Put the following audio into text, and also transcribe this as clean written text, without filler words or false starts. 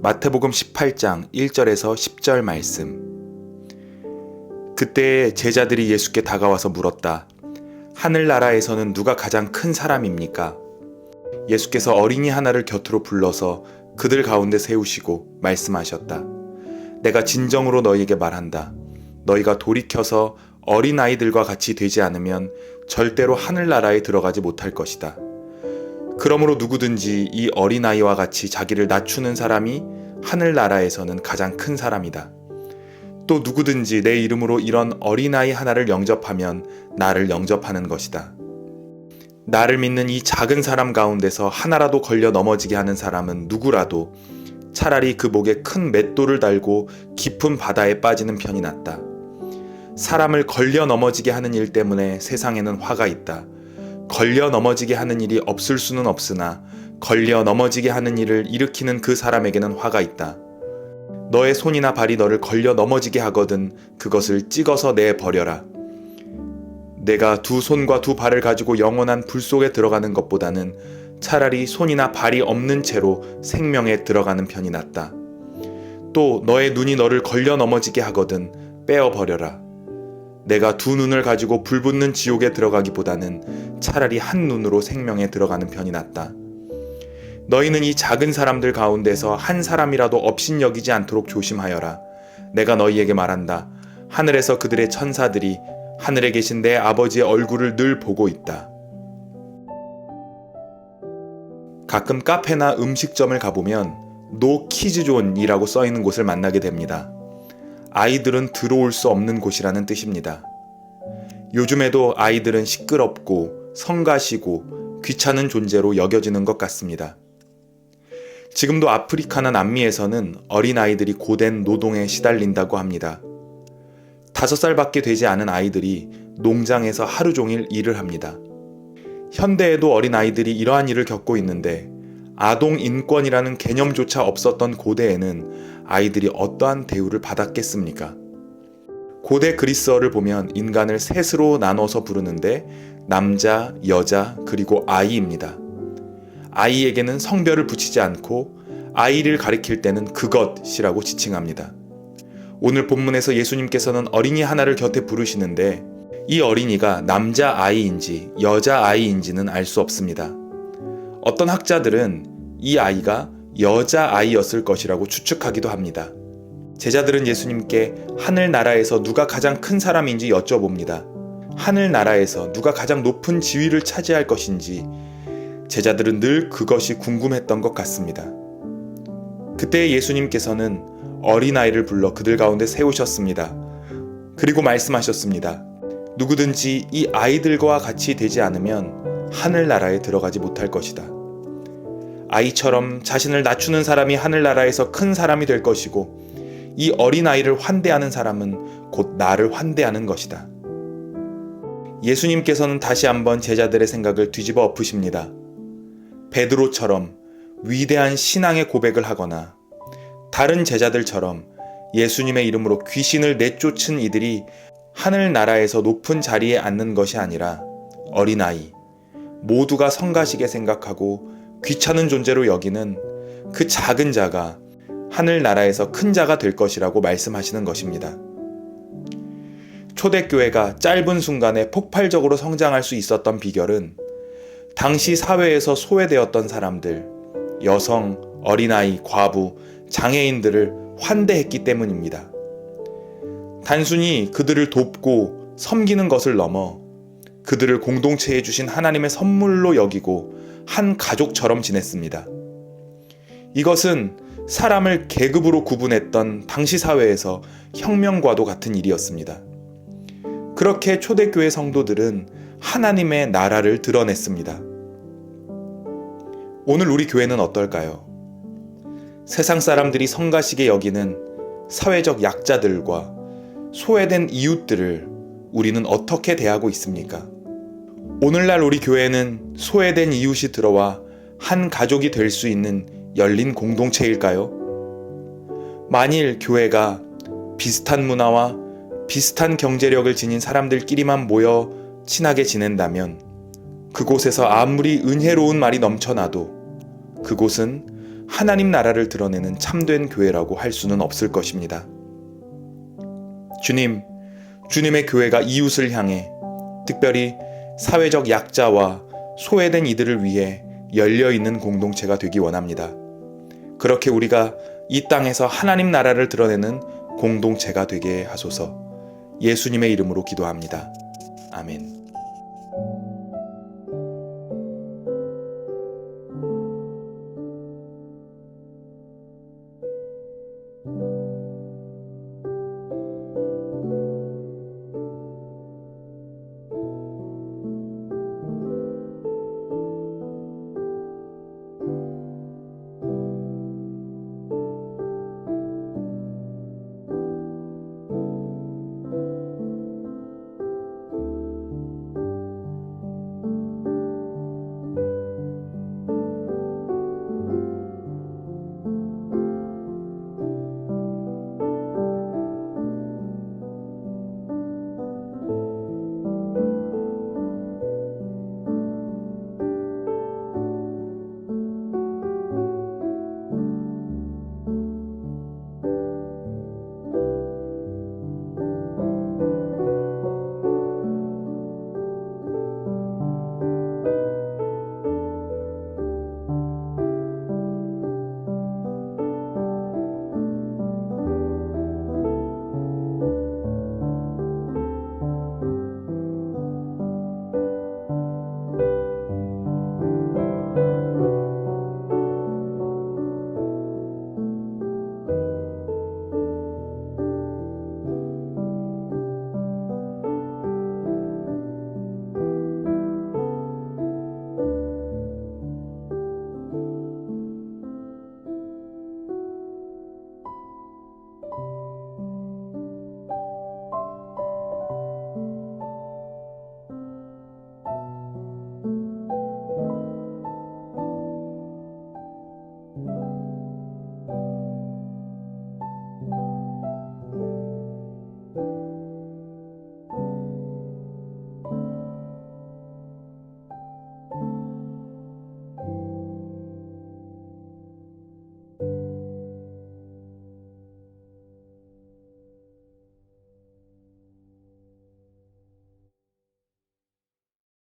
마태복음 18장 1절에서 10절 말씀. 그때 제자들이 예수께 다가와서 물었다. 하늘나라에서는 누가 가장 큰 사람입니까? 예수께서 어린이 하나를 곁으로 불러서 그들 가운데 세우시고 말씀하셨다. 내가 진정으로 너희에게 말한다. 너희가 돌이켜서 어린아이들과 같이 되지 않으면 절대로 하늘나라에 들어가지 못할 것이다. 그러므로 누구든지 이 어린아이와 같이 자기를 낮추는 사람이 하늘나라에서는 가장 큰 사람이다. 또 누구든지 내 이름으로 이런 어린아이 하나를 영접하면 나를 영접하는 것이다. 나를 믿는 이 작은 사람 가운데서 하나라도 걸려 넘어지게 하는 사람은 누구라도 차라리 그 목에 큰 맷돌을 달고 깊은 바다에 빠지는 편이 낫다. 사람을 걸려 넘어지게 하는 일 때문에 세상에는 화가 있다. 걸려 넘어지게 하는 일이 없을 수는 없으나 걸려 넘어지게 하는 일을 일으키는 그 사람에게는 화가 있다. 너의 손이나 발이 너를 걸려 넘어지게 하거든 그것을 찍어서 내버려라. 내가 두 손과 두 발을 가지고 영원한 불 속에 들어가는 것보다는 차라리 손이나 발이 없는 채로 생명에 들어가는 편이 낫다. 또 너의 눈이 너를 걸려 넘어지게 하거든 빼어버려라. 내가 두 눈을 가지고 불붙는 지옥에 들어가기보다는 차라리 한 눈으로 생명에 들어가는 편이 낫다. 너희는 이 작은 사람들 가운데서 한 사람이라도 업신여기지 않도록 조심하여라. 내가 너희에게 말한다. 하늘에서 그들의 천사들이 하늘에 계신 내 아버지의 얼굴을 늘 보고 있다. 가끔 카페나 음식점을 가보면 노 키즈존이라고 써있는 곳을 만나게 됩니다. 아이들은 들어올 수 없는 곳이라는 뜻입니다. 요즘에도 아이들은 시끄럽고 성가시고 귀찮은 존재로 여겨지는 것 같습니다. 지금도 아프리카나 남미에서는 어린아이들이 고된 노동에 시달린다고 합니다. 5살밖에 되지 않은 아이들이 농장에서 하루 종일 일을 합니다. 현대에도 어린아이들이 이러한 일을 겪고 있는데 아동 인권이라는 개념조차 없었던 고대에는 아이들이 어떠한 대우를 받았겠습니까? 고대 그리스어를 보면 인간을 셋으로 나눠서 부르는데 남자, 여자, 그리고 아이입니다. 아이에게는 성별을 붙이지 않고 아이를 가리킬 때는 그것이라고 지칭합니다. 오늘 본문에서 예수님께서는 어린이 하나를 곁에 부르시는데 이 어린이가 남자 아이인지 여자 아이인지는 알 수 없습니다. 어떤 학자들은 이 아이가 여자 아이였을 것이라고 추측하기도 합니다. 제자들은 예수님께 하늘나라에서 누가 가장 큰 사람인지 여쭤봅니다. 하늘나라에서 누가 가장 높은 지위를 차지할 것인지 제자들은 늘 그것이 궁금했던 것 같습니다. 그때 예수님께서는 어린아이를 불러 그들 가운데 세우셨습니다. 그리고 말씀하셨습니다. 누구든지 이 아이들과 같이 되지 않으면 하늘나라에 들어가지 못할 것이다. 아이처럼 자신을 낮추는 사람이 하늘나라에서 큰 사람이 될 것이고 이 어린아이를 환대하는 사람은 곧 나를 환대하는 것이다. 예수님께서는 다시 한번 제자들의 생각을 뒤집어 엎으십니다. 베드로처럼 위대한 신앙의 고백을 하거나 다른 제자들처럼 예수님의 이름으로 귀신을 내쫓은 이들이 하늘나라에서 높은 자리에 앉는 것이 아니라 어린아이, 모두가 성가시게 생각하고 귀찮은 존재로 여기는 그 작은 자가 하늘나라에서 큰 자가 될 것이라고 말씀하시는 것입니다. 초대교회가 짧은 순간에 폭발적으로 성장할 수 있었던 비결은 당시 사회에서 소외되었던 사람들, 여성, 어린아이, 과부, 장애인들을 환대했기 때문입니다. 단순히 그들을 돕고 섬기는 것을 넘어 그들을 공동체에 주신 하나님의 선물로 여기고 한 가족처럼 지냈습니다. 이것은 사람을 계급으로 구분했던 당시 사회에서 혁명과도 같은 일이었습니다. 그렇게 초대교회 성도들은 하나님의 나라를 드러냈습니다. 오늘 우리 교회는 어떨까요? 세상 사람들이 성가시게 여기는 사회적 약자들과 소외된 이웃들을 우리는 어떻게 대하고 있습니까? 오늘날 우리 교회는 소외된 이웃이 들어와 한 가족이 될 수 있는 열린 공동체일까요? 만일 교회가 비슷한 문화와 비슷한 경제력을 지닌 사람들끼리만 모여 친하게 지낸다면 그곳에서 아무리 은혜로운 말이 넘쳐나도 그곳은 하나님 나라를 드러내는 참된 교회라고 할 수는 없을 것입니다. 주님, 주님의 교회가 이웃을 향해, 특별히 사회적 약자와 소외된 이들을 위해 열려있는 공동체가 되기 원합니다. 그렇게 우리가 이 땅에서 하나님 나라를 드러내는 공동체가 되게 하소서. 예수님의 이름으로 기도합니다. 아멘.